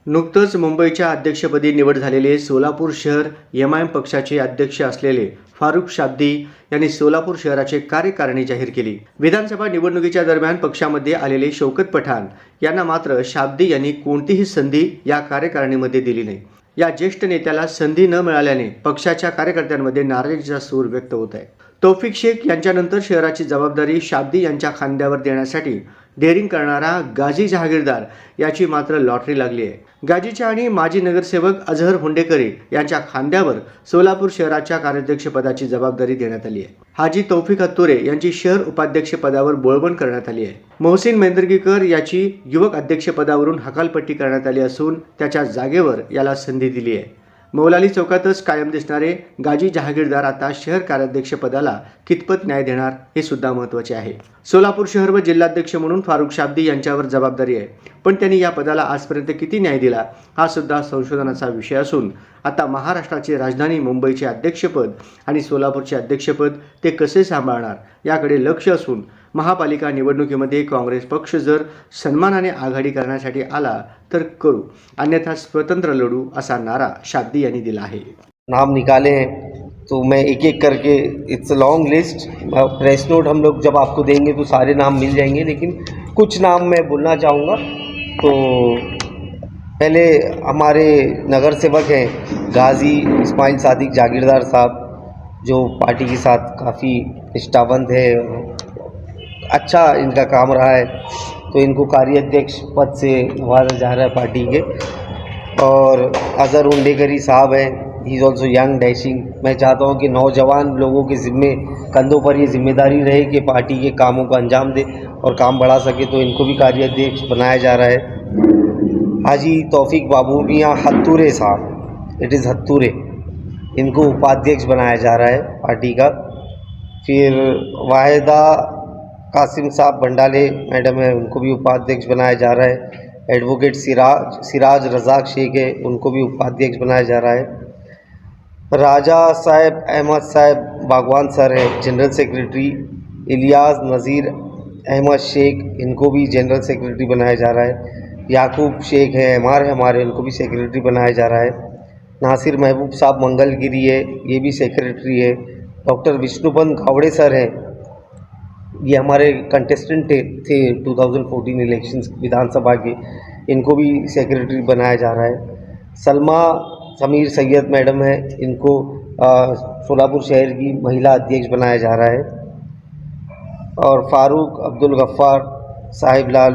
नुकतंच मुंबईच्या अध्यक्षपदी निवड झालेले सोलापूर शहर एमआयएम पक्षाचे अध्यक्ष असलेले फारुख शाब्दी यांनी सोलापूर शहराचे कार्यकारिणी जाहीर केली. विधानसभा निवडणुकीच्या दरम्यान पक्षामध्ये आलेले शौकत पठाण यांना मात्र शाब्दी यांनी कोणतीही संधी या कार्यकारिणीमध्ये दिली नाही. या ज्येष्ठ नेत्याला संधी न मिळाल्याने पक्षाच्या कार्यकर्त्यांमध्ये नाराजीचा सूर व्यक्त होत आहे. तौफिक शेख यांच्यानंतर शहराची जबाबदारी शाब्दी यांच्या खांद्यावर देण्यासाठी डेअरिंग करणारा गाजी जहागीरदार याची मात्र लॉटरी लागली आहे. गाजीच्या आणि माजी नगरसेवक अझहर हुंडेकरी यांच्या खांद्यावर सोलापूर शहराच्या कार्याध्यक्षपदाची जबाबदारी देण्यात आली आहे. हाजी तौफिक हत्तुरे यांची शहर उपाध्यक्षपदावर बोळवण करण्यात आली आहे. मोहसिन मेंदरगीकर याची युवक अध्यक्षपदावरून हकालपट्टी करण्यात आली असून त्याच्या जागेवर याला संधी दिली आहे. मौलाली चौकातच कायम दिसणारे गाजी जहागीरदार आता शहर कार्याध्यक्षपदाला कितपत न्याय देणार हे सुद्धा महत्त्वाचे आहे. सोलापूर शहर व जिल्हाध्यक्ष म्हणून फारुख शाब्दी यांच्यावर जबाबदारी आहे, पण त्यांनी या पदाला आजपर्यंत किती न्याय दिला हा सुद्धा संशोधनाचा विषय असून आता महाराष्ट्राची राजधानी मुंबईचे अध्यक्षपद आणि सोलापूरचे अध्यक्षपद ते कसे सांभाळणार याकडे लक्ष असून महापालिका निवडणुकीमध्ये काँग्रेस पक्ष जर सन्मानाने आघाडी करण्यासाठी आला तर करू, अन्यथा स्वतंत्र लढू असा नारा शाब्दी यांनी दिला आहे. नाम निकाले हैं तो मैं एक एक करके, it's a long list, press note हम लोग जब आपको देंगे तो सारे नाम मिल जाएंगे, लेकिन कुछ नाम मैं बोलना चाहूँगा. तो पहले हमारे नगर सेवक हैं गाजी इस्माइल सादिक जागीरदार साहब, जो पार्टी के साथ काफ़ी निष्ठावंत है, अच्छा इनका काम रहा है, तो इनको कार्याध्यक्ष पद से उभारा जा रहा है पार्टी के. और अज़हर हुंडेकरी साहब हैं, he is also young dashing. मैं चाहता हूं कि नौजवान लोगों के ज़िम्मे कंधों पर ये जिम्मेदारी रहे कि पार्टी के कामों को अंजाम दे और काम बढ़ा सके, तो इनको भी कार्याध्यक्ष बनाया जा रहा है. हाजी तौफीक बाबू मियाँ हत्तुरे साहब, इट इज़ हत्तुरे, इनको उपाध्यक्ष बनाया जा रहा है पार्टी का. फिर वाहिदा कासिम साहब भंडाले मैडम है, उनको भी उपाध्यक्ष बनाया जा रहा है. एडवोकेट सिराज रज़ाक शेख है, उनको भी उपाध्यक्ष बनाया जा रहा है. राजा साहब अहमद साहब बागवान सर है, जनरल सेक्रेटरी. इलियास नज़ीर अहमद शेख, इनको भी जनरल सेक्रेटरी बनाया जा रहा है. याकूब शेख है हमारे, इनको भी सेक्रेटरी बनाया जा रहा है. नासिर महबूब साहब मंगलगिरी है, ये भी सेक्रेटरी है. डॉक्टर विष्णुपंत गावड़े सर हैं, ये हमारे कंटेस्टेंट थे 2014 इलेक्शंस विधानसभा के, इनको भी सेक्रेटरी बनाया जा रहा है. सलमा समीर सैयद मैडम है, इनको सोलापुर शहर की महिला अध्यक्ष बनाया जा रहा है. और फारूक अब्दुल गफ्फार साहिब लाल